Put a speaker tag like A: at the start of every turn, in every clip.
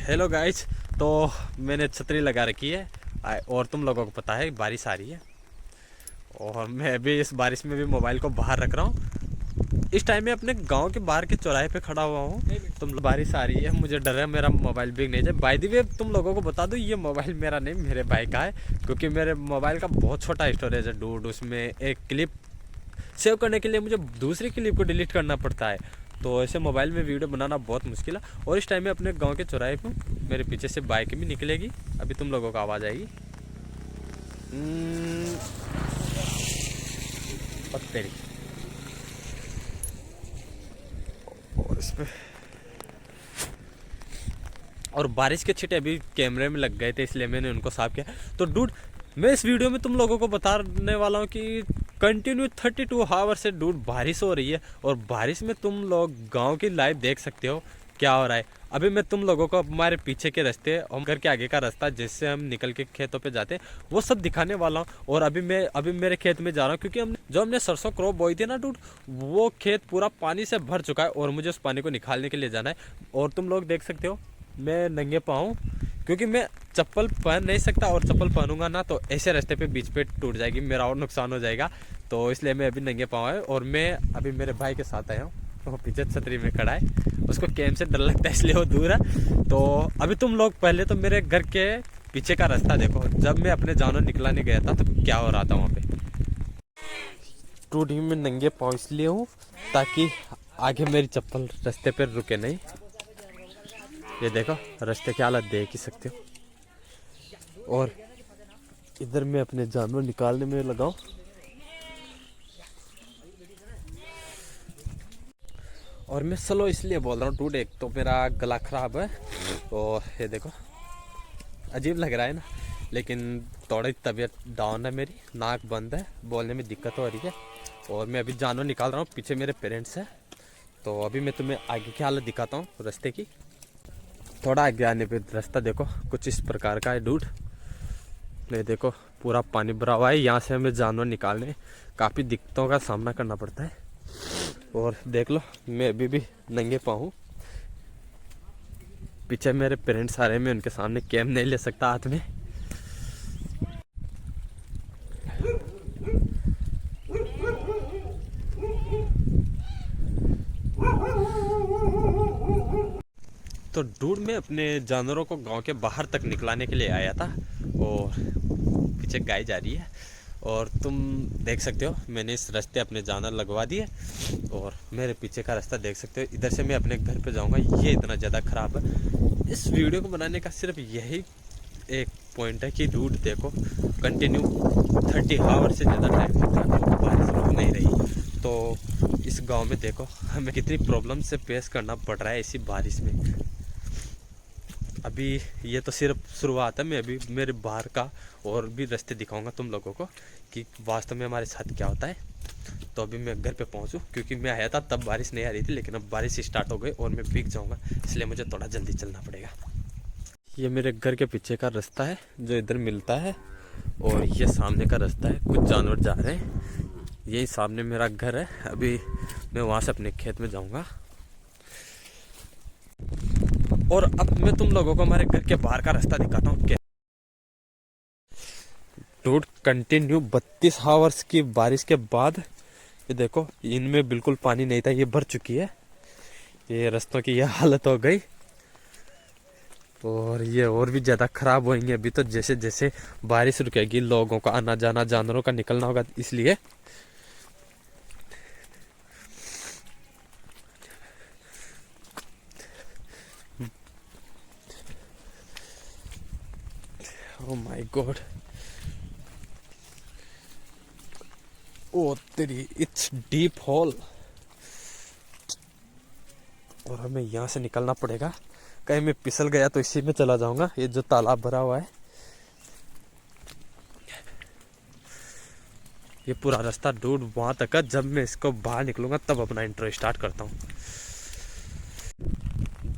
A: Hello guys. तो मैंने छतरी लगा रखी है और तुम लोगों को पता है बारिश आ रही है और मैं अभी इस बारिश में भी मोबाइल को बाहर रख रहा हूँ। इस टाइम में अपने गांव के बाहर के चौराहे पे खड़ा हुआ हूँ। बारिश आ रही है, मुझे डर है मेरा मोबाइल भीग नहीं जाए। बाय द वे तुम लोगों को बता दूँ, ये मोबाइल मेरा नहीं मेरे भाई का है, क्योंकि मेरे मोबाइल का बहुत छोटा स्टोरेज है डूड। उसमें एक क्लिप सेव करने के लिए मुझे दूसरी क्लिप को डिलीट करना पड़ता है, तो ऐसे मोबाइल में वीडियो बनाना बहुत मुश्किल है। और इस टाइम में अपने गांव के चौराहे पे मेरे पीछे से बाइक भी निकलेगी, अभी तुम लोगों को आवाज़ आएगी। तेरी और इस पे और बारिश के छींटे अभी कैमरे में लग गए थे, इसलिए मैंने उनको साफ किया। तो डूड, मैं इस वीडियो में तुम लोगों को बताने वाला हूँ कि कंटिन्यू 32 आवर से डूड बारिश हो रही है और बारिश में तुम लोग गांव की लाइव देख सकते हो क्या हो रहा है। अभी मैं तुम लोगों को हमारे पीछे के रास्ते और घर के आगे का रास्ता जिससे हम निकल के खेतों पे जाते हैं वो सब दिखाने वाला हूँ। और अभी मेरे खेत में जा रहा हूँ, क्योंकि हमने सरसों क्रॉप बोई थी ना डूड, वो खेत पूरा पानी से भर चुका है और मुझे उस पानी को निकालने के लिए जाना है। और तुम लोग देख सकते हो मैं नंगे पाँव, क्योंकि मैं चप्पल पहन नहीं सकता, और चप्पल पहनूंगा ना तो ऐसे रास्ते पे बीच पे टूट जाएगी, मेरा और नुकसान हो जाएगा। तो इसलिए मैं अभी नंगे पाँव है और मैं अभी मेरे भाई के साथ आया हूँ। वो पीछे छतरी में खड़ा है, उसको कैम से डर लगता है इसलिए वो दूर है। तो अभी तुम लोग पहले तो मेरे घर के पीछे का रास्ता देखो, जब मैं अपने जानवर निकलाने गया था तो क्या हो रहा था वहाँ पे। टूटी में नंगे पाँव इसलिए हूँ ताकि आगे मेरी चप्पल रास्ते पर रुके नहीं। ये देखो रास्ते की हालत देख ही सकते हो। और इधर मैं अपने जानवर निकालने में लगाऊं। और मैं स्लो इसलिए बोल रहा हूँ टूट, एक तो मेरा गला खराब है और ये देखो अजीब लग रहा है ना, लेकिन थोड़ी तबीयत डाउन है, मेरी नाक बंद है, बोलने में दिक्कत हो रही है। और मैं अभी जानवर निकाल रहा हूँ, पीछे मेरे पेरेंट्स हैं। तो अभी मैं तुम्हें आगे की हालत दिखाता हूँ रास्ते की। थोड़ा आगे आने पे रास्ता देखो कुछ इस प्रकार का है डूड। ये देखो पूरा पानी भरा हुआ है, यहाँ से हमें जानवर निकालने काफ़ी दिक्कतों का सामना करना पड़ता है। और देख लो मैं अभी भी नंगे पाँव हूँ, पीछे मेरे पेरेंट्स आ रहे हैं, मैं उनके सामने कैम नहीं ले सकता हाथ में। तो डूड में अपने जानवरों को गांव के बाहर तक निकलाने के लिए आया था और पीछे गाय जा रही है और तुम देख सकते हो मैंने इस रास्ते अपने जानवर लगवा दिए और मेरे पीछे का रास्ता देख सकते हो। इधर से मैं अपने घर पे जाऊंगा, ये इतना ज़्यादा ख़राब है। इस वीडियो को बनाने का सिर्फ यही एक पॉइंट है कि डूड देखो कंटिन्यू 30 आवर से ज़्यादा टाइम बारिश रुक नहीं रही। तो इस गांव में देखो हमें कितनी प्रॉब्लम से फेस करना पड़ रहा है इसी बारिश में। अभी ये तो सिर्फ शुरुआत है, मैं अभी मेरे बाहर का और भी रास्ते दिखाऊंगा तुम लोगों को कि वास्तव में हमारे साथ क्या होता है। तो अभी मैं घर पे पहुंचूं, क्योंकि मैं आया था तब बारिश नहीं आ रही थी, लेकिन अब बारिश स्टार्ट हो गई और मैं भीग जाऊंगा, इसलिए मुझे थोड़ा जल्दी चलना पड़ेगा। ये मेरे घर के पीछे का रास्ता है जो इधर मिलता है और ये सामने का रास्ता है, कुछ जानवर जा रहे हैं। यही सामने मेरा घर है, अभी मैं वहाँ से अपने खेत में जाऊँगा। और अब मैं तुम लोगों को हमारे घर के बाहर का रास्ता दिखाता हूँ। डूड कंटिन्यू 32 आवर्स की बारिश के बाद ये देखो इनमें बिल्कुल पानी नहीं था, ये भर चुकी है, ये रास्तों की ये हालत हो गई और ये और भी ज़्यादा ख़राब होंगे अभी तो। जैसे जैसे बारिश रुकेगी लोगों का आना जाना, जानवरों का निकलना होगा, इसलिए ओह माय गॉड, ओ तेरी इट्स डीप होल। और हमें यहाँ से निकलना पड़ेगा, कहीं मैं फिसल गया तो इसी में चला जाऊंगा। ये जो तालाब भरा हुआ है, ये पूरा रास्ता डूड वहां तक है। जब मैं इसको बाहर निकलूंगा तब अपना इंट्रो स्टार्ट करता हूँ।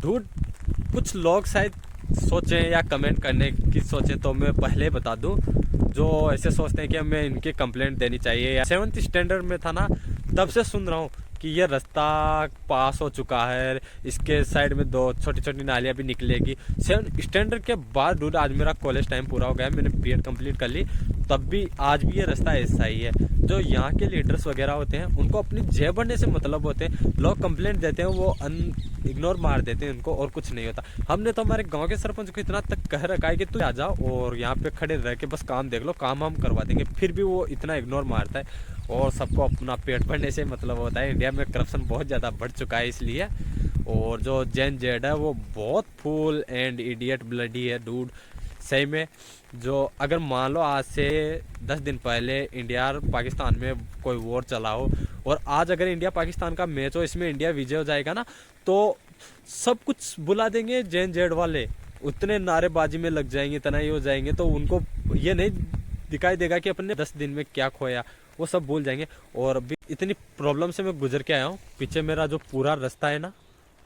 A: डूड कुछ लोग शायद सोचें या कमेंट करने की सोचें, तो मैं पहले बता दूं, जो ऐसे सोचते हैं कि हमें इनकी कंप्लेंट देनी चाहिए या 7th स्टैंडर्ड में था ना तब से सुन रहा हूँ कि ये रास्ता पास हो चुका है, इसके साइड में 2 छोटी छोटी नालियाँ भी निकलेगी। 7 स्टैंडर्ड के बाद डूड आज मेरा कॉलेज टाइम पूरा हो गया, मैंने बीएड कंप्लीट कर ली, तब भी आज भी ये रास्ता ऐसा ही है। जो यहाँ के लीडर्स वगैरह होते हैं उनको अपनी जेब भरने से मतलब होते हैं, लोग कंप्लेंट देते हैं वो इग्नोर मार देते हैं उनको, और कुछ नहीं होता। हमने तो हमारे गांव के सरपंच को इतना तक कह रखा है कि तू आ जाओ और यहाँ पे खड़े रह के बस काम देख लो, काम हम करवा देंगे, फिर भी वो इतना इग्नोर मारता है और सबको अपना पेट भरने से मतलब होता है। इंडिया में करप्शन बहुत ज़्यादा बढ़ चुका है इसलिए। और जो जेन जेड है वो बहुत फूल एंड इडियट ब्लडी है डूड, सही में। जो अगर मान लो आज से 10 दिन पहले इंडिया और पाकिस्तान में कोई वॉर चला हो और आज अगर इंडिया पाकिस्तान का मैच हो, इसमें इंडिया विजय हो जाएगा ना, तो सब कुछ बुला देंगे जेन जेड वाले, उतने नारेबाजी में लग जाएंगे, इतना ही हो जाएंगे, तो उनको ये नहीं दिखाई देगा कि अपने 10 दिन में क्या खोया, वो सब भूल जाएंगे। और अभी इतनी प्रॉब्लम से मैं गुजर के आया हूँ, पीछे मेरा जो पूरा रास्ता है ना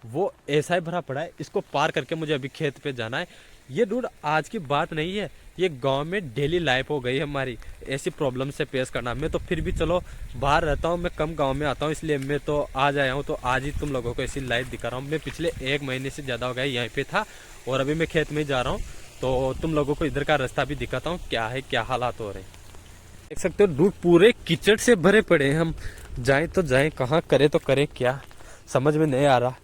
A: वो ऐसा ही भरा पड़ा है, इसको पार करके मुझे अभी खेत पे जाना है। ये डूड आज की बात नहीं है, ये गांव में डेली लाइफ हो गई है हमारी ऐसी प्रॉब्लम से पेश करना। मैं तो फिर भी चलो बाहर रहता हूँ, मैं कम गांव में आता हूँ, इसलिए मैं तो आज आया हूँ, तो आज ही तुम लोगों को ऐसी लाइफ दिखा रहा हूँ। मैं पिछले 1 महीने से ज़्यादा हो गया यहीं पे था और अभी मैं खेत में ही जा रहा हूँ, तो तुम लोगों को इधर का रास्ता भी दिखाता हूँ क्या है, क्या हालात हो रहे हैं। देख सकते हो डूड पूरे कीचड़ से भरे पड़े हैं, हम जाएं तो जाएं कहाँ, करें तो करें क्या, समझ में नहीं आ रहा।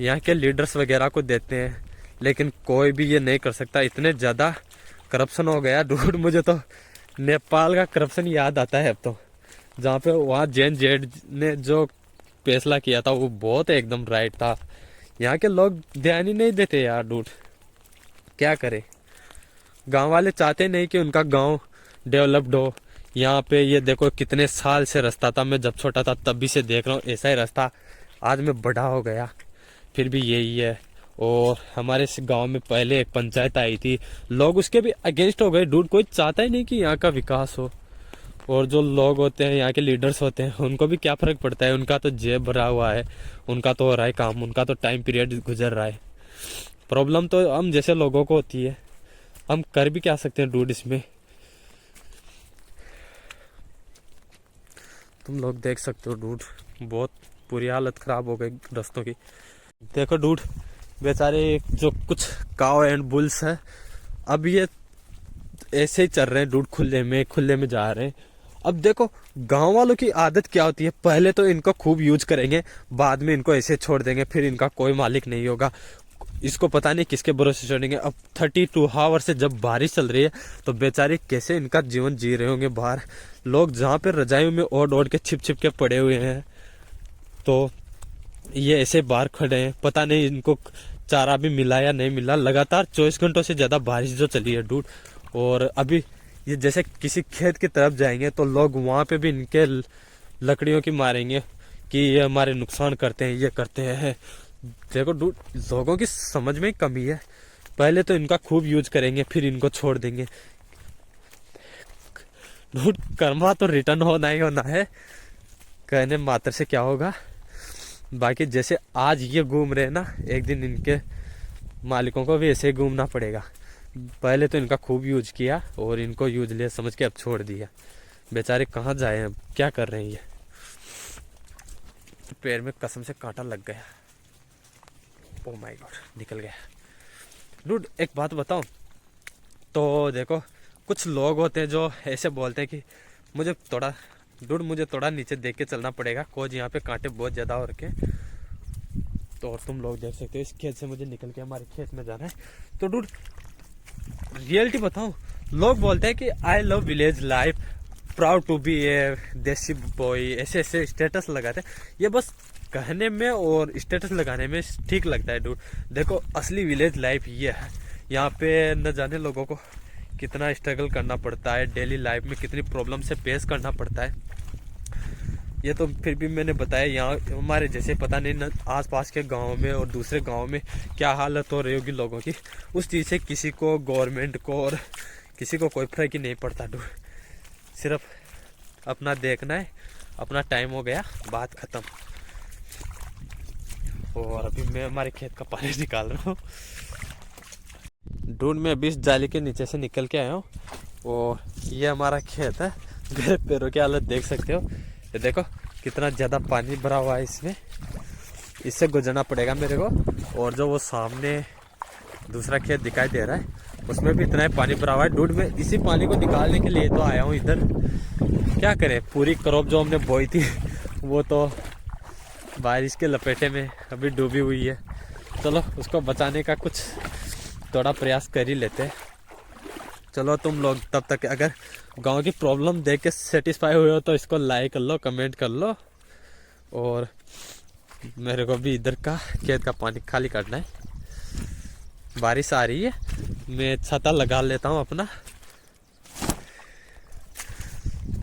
A: यहाँ के लीडर्स वगैरह को देते हैं लेकिन कोई भी ये नहीं कर सकता, इतने ज़्यादा करप्शन हो गया डूड। मुझे तो नेपाल का करप्शन याद आता है अब तो, जहाँ पे वहाँ जेन जेड ने जो फैसला किया था वो बहुत एकदम राइट था। यहाँ के लोग ध्यान ही नहीं देते यार डूड, क्या करे। गांव वाले चाहते नहीं कि उनका गांव डेवलप्ड हो। यहाँ पे ये देखो कितने साल से रास्ता था, मैं जब छोटा था तब भी से देख रहा हूँ ऐसा ही रास्ता, आज मैं बड़ा हो गया फिर भी यही है। और हमारे इस गांव में पहले एक पंचायत आई थी, लोग उसके भी अगेंस्ट हो गए डूड, कोई चाहता ही नहीं कि यहाँ का विकास हो। और जो लोग होते हैं यहाँ के लीडर्स होते हैं उनको भी क्या फ़र्क पड़ता है, उनका तो जेब भरा हुआ है, उनका तो हो रहा है काम, उनका तो टाइम पीरियड गुजर रहा है। प्रॉब्लम तो हम जैसे लोगों को होती है, हम कर भी क्या सकते हैं डूड इसमें। तुम लोग देख सकते हो डूड, बहुत बुरी हालत ख़राब हो गई रास्तों की। देखो डूड बेचारे जो कुछ काव एंड बुल्स है, अब ये ऐसे ही चल रहे हैं डूड, खुले में जा रहे हैं। अब देखो गांव वालों की आदत क्या होती है, पहले तो इनको खूब यूज करेंगे, बाद में इनको ऐसे छोड़ देंगे, फिर इनका कोई मालिक नहीं होगा, इसको पता नहीं किसके भरोसे छोड़ेंगे। अब 32 आवर से जब बारिश चल रही है तो बेचारे कैसे इनका जीवन जी रहे होंगे बाहर। लोग जहाँ पे रजाइयों में ओढ़ ओढ़ के छिप के पड़े हुए हैं, तो ये ऐसे बाहर खड़े हैं, पता नहीं इनको चारा भी मिला या नहीं मिला। लगातार 24 घंटों से ज़्यादा बारिश जो चली है डूड। और अभी ये जैसे किसी खेत की तरफ जाएंगे तो लोग वहाँ पे भी इनके लकड़ियों की मारेंगे कि ये हमारे नुकसान करते हैं, ये करते हैं। देखो डूड लोगों की समझ में कमी है, पहले तो इनका खूब यूज करेंगे फिर इनको छोड़ देंगे। डूड कर्मा तो रिटर्न होना ही होना है, कहने मात्र से क्या होगा। बाकी जैसे आज ये घूम रहे हैं ना, एक दिन इनके मालिकों को भी ऐसे ही घूमना पड़ेगा। पहले तो इनका खूब यूज किया और इनको यूज ले समझ के अब छोड़ दिया। बेचारे कहाँ जाए, अब क्या कर रहे हैं ये। पैर में कसम से कांटा लग गया, ओह माय गॉड, निकल गया। डूड एक बात बताऊं, तो देखो कुछ लोग होते हैं जो ऐसे बोलते हैं कि मुझे थोड़ा नीचे देख के चलना पड़ेगा, कोज यहाँ पे कांटे बहुत ज़्यादा हो रखे। तो और तुम लोग देख सकते हो इस खेत से मुझे निकल के हमारे खेत में जाना है। तो डूड रियलिटी बताऊं, लोग बोलते हैं कि I love village life, proud to be a desi boy, ऐसे ऐसे स्टेटस लगाते हैं। ये बस कहने में और स्टेटस लगाने में ठीक लगता है डूड। देखो असली विलेज लाइफ ये है, यहाँ पे न जाने लोगों को कितना स्ट्रगल करना पड़ता है, डेली लाइफ में कितनी प्रॉब्लम से फेस करना पड़ता है। ये तो फिर भी मैंने बताया, यहाँ हमारे जैसे पता नहीं न आसपास के गांव में और दूसरे गांव में क्या हालत हो रही होगी लोगों की, उस चीज़ से किसी को, गवर्नमेंट को और किसी को कोई फर्क ही नहीं पड़ता डूड। सिर्फ अपना देखना है, अपना टाइम हो गया, बात ख़त्म। और अभी मैं हमारे खेत का पानी निकाल रहा हूँ डूड। मैं अभी इस जाली के नीचे से निकल के आया हूँ और ये हमारा खेत है। मेरे पैरों की हालत देख सकते हो, ये देखो कितना ज़्यादा पानी भरा हुआ है इसमें, इससे गुजरना पड़ेगा मेरे को। और जो वो सामने दूसरा खेत दिखाई दे रहा है उसमें भी इतना ही पानी भरा हुआ है। डूड मैं इसी पानी को निकालने के लिए तो आया हूँ इधर। क्या करें, पूरी क्रॉप जो हमने बोई थी वो तो बारिश के लपेटे में अभी डूबी हुई है। चलो उसको बचाने का कुछ थोड़ा प्रयास कर ही लेते हैं। चलो तुम लोग तब तक अगर गांव की प्रॉब्लम देख के सेटिस्फाई हुए हो तो इसको लाइक कर लो, कमेंट कर लो। और मेरे को भी इधर का खेत का पानी खाली करना है। बारिश आ रही है, मैं छाता लगा लेता हूँ अपना।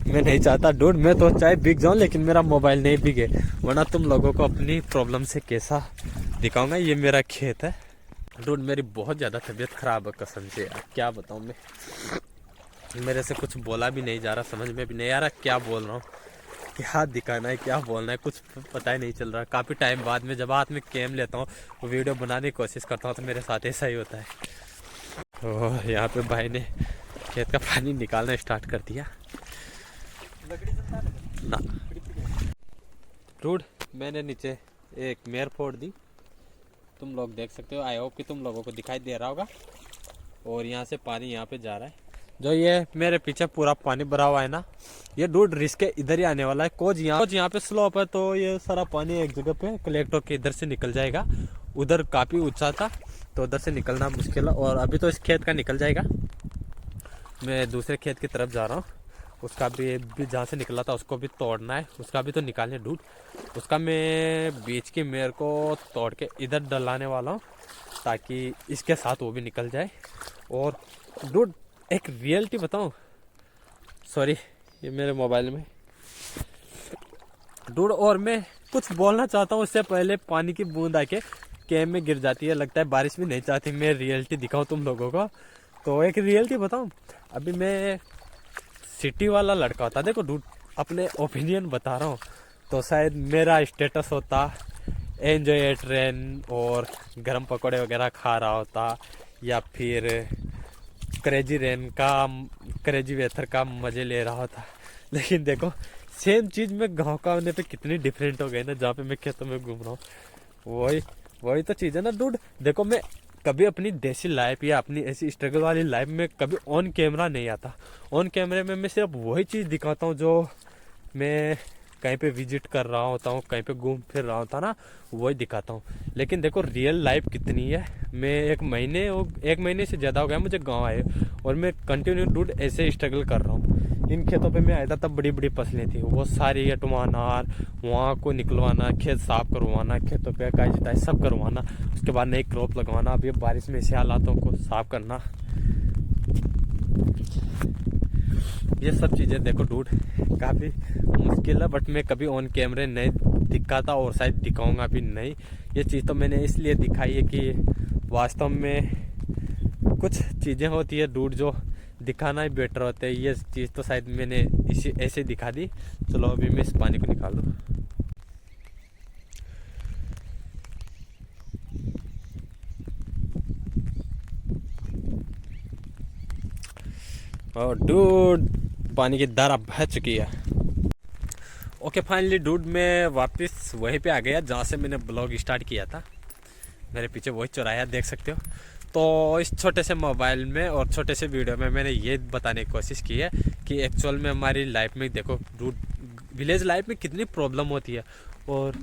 A: मैं नहीं चाहता डूड, मैं तो चाहे भीग जाऊँ लेकिन मेरा मोबाइल नहीं भीगे, वरना तुम लोगों को अपनी प्रॉब्लम से कैसा दिखाऊंगा। ये मेरा खेत है डूड। मेरी बहुत ज़्यादा तबीयत खराब है कसम से यार, क्या बताऊँ मैं। मेरे से कुछ बोला भी नहीं जा रहा, समझ में भी नहीं आ रहा क्या बोल रहा हूँ, क्या दिखाना है, क्या बोलना है, कुछ पता ही नहीं चल रहा। काफ़ी टाइम बाद में जब हाथ में कैम लेता हूँ वो वीडियो बनाने की कोशिश करता हूँ तो मेरे साथ ऐसा ही होता है। और यहाँ पे भाई ने खेत का पानी निकालना स्टार्ट कर दिया ना। डूड मैंने नीचे एक मेर फोड़ दी, तुम लोग देख सकते हो। आई होप कि तुम लोगों को दिखाई दे रहा होगा। और यहाँ से पानी यहाँ पे जा रहा है। जो ये मेरे पीछे पूरा पानी भरा हुआ है ना, ये डूड रिस्क के इधर ही आने वाला है। कोच यहाँ पे स्लोप है तो ये सारा पानी एक जगह पे कलेक्ट होकर इधर से निकल जाएगा। उधर काफ़ी ऊंचा था तो उधर से निकलना मुश्किल है। और अभी तो इस खेत का निकल जाएगा। मैं दूसरे खेत की तरफ जा रहा हूँ, उसका भी जहाँ से निकला था उसको भी तोड़ना है, उसका भी तो निकालने डूड। उसका मैं बीच की मेर को तोड़ के इधर डलाने वाला हूँ ताकि इसके साथ वो भी निकल जाए। और डूड एक रियलिटी बताऊँ, सॉरी ये मेरे मोबाइल में डूड, और मैं कुछ बोलना चाहता हूँ उससे पहले पानी की बूंद आके कैम में गिर जाती है। लगता है बारिश भी नहीं चाहती मैं रियलिटी दिखाऊँ तुम लोगों को। तो एक रियलिटी बताऊँ, अभी मैं सिटी वाला लड़का होता, देखो डूड अपने ओपिनियन बता रहा हूँ, तो शायद मेरा स्टेटस होता एंजॉय एट रेन और गरम पकौड़े वगैरह खा रहा होता, या फिर क्रेजी रेन का क्रेजी वेथर का मज़े ले रहा होता। लेकिन देखो सेम चीज़ में गांव का होने पे कितनी डिफरेंट हो गई ना, जहाँ पे मैं खेतों में घूम रहा हूँ। वही तो चीज़ है ना डूड। देखो मैं कभी अपनी देसी लाइफ या अपनी ऐसी स्ट्रगल वाली लाइफ में कभी ऑन कैमरा नहीं आता। ऑन कैमरे में मैं सिर्फ वही चीज़ दिखाता हूँ जो मैं कहीं पे विजिट कर रहा होता हूँ, कहीं पे घूम फिर रहा होता ना, वही दिखाता हूँ। लेकिन देखो रियल लाइफ कितनी है। मैं एक महीने से ज़्यादा हो गया मुझे गांव आए, और मैं कंटिन्यू डूड ऐसे स्ट्रगल कर रहा हूँ। इन खेतों पे मैं आया था तब बड़ी बड़ी फसलें थी, वो सारी हटवाना, वहाँ को निकलवाना, खेत साफ करवाना, खेतों पे काई जुताई सब करवाना, उसके बाद नई क्रॉप लगवाना। अब ये बारिश में ऐसे हालातों को साफ करना, ये सब चीज़ें देखो डूड काफ़ी मुश्किल है। बट मैं कभी ऑन कैमरे नहीं दिखाता और शायद दिखाऊंगा भी नहीं। ये चीज़ तो मैंने इसलिए दिखाई है कि वास्तव में कुछ चीज़ें होती है डूड जो दिखाना ही बेटर होता है। ये चीज़ तो शायद मैंने इसी ऐसे दिखा दी। चलो अभी मैं इस पानी को निकाल दूँ। और डूड पानी की धारा बह चुकी है। ओके फाइनली डूड मैं वापस वहीं पे आ गया जहाँ से मैंने ब्लॉग स्टार्ट किया था। मेरे पीछे वही चौराहा देख सकते हो। तो इस छोटे से मोबाइल में और छोटे से वीडियो में मैंने ये बताने की कोशिश की है कि एक्चुअल में हमारी लाइफ में देखो डूड विलेज लाइफ में कितनी प्रॉब्लम होती है। और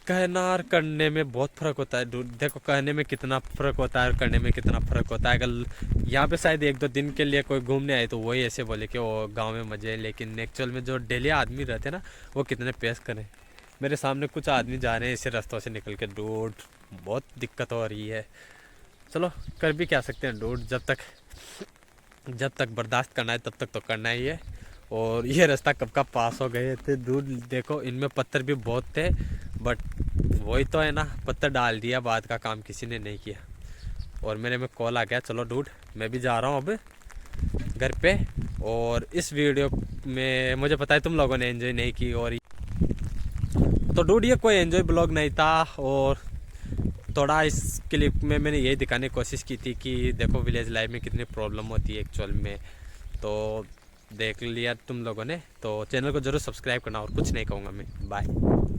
A: कहना और करने में बहुत फ़र्क होता है डूड। देखो कहने में कितना फ़र्क होता है और करने में कितना फ़र्क होता है। अगर यहाँ पे शायद 1-2 दिन के लिए कोई घूमने आए तो वही ऐसे बोले कि वो गांव में मज़े है, लेकिन एक्चुअल में जो डेली आदमी रहते हैं ना वो कितने पेश करें। मेरे सामने कुछ आदमी जा रहे हैं ऐसे रास्तों से निकल के डूड, बहुत दिक्कत हो रही है। चलो कर भी क्या सकते हैं डूड, जब तक बर्दाश्त करना है तब तक तो करना ही है। और ये रास्ता कब का पास हो गए थे डूड। देखो इनमें पत्थर भी बहुत थे, बट वही तो है ना, पत्थर डाल दिया, बाद का काम किसी ने नहीं किया। और मेरे में कॉल आ गया। चलो डूड मैं भी जा रहा हूँ अब घर पे। और इस वीडियो में मुझे पता है तुम लोगों ने एंजॉय नहीं की, और तो डूड ये कोई एंजॉय ब्लॉग नहीं था। और थोड़ा इस क्लिप में मैंने यही दिखाने की कोशिश की थी कि देखो विलेज लाइफ में कितनी प्रॉब्लम होती है एक्चुअल में। तो देख लिया तुम लोगों ने, तो चैनल को जरूर सब्सक्राइब करना और कुछ नहीं कहूँगा मैं। बाय।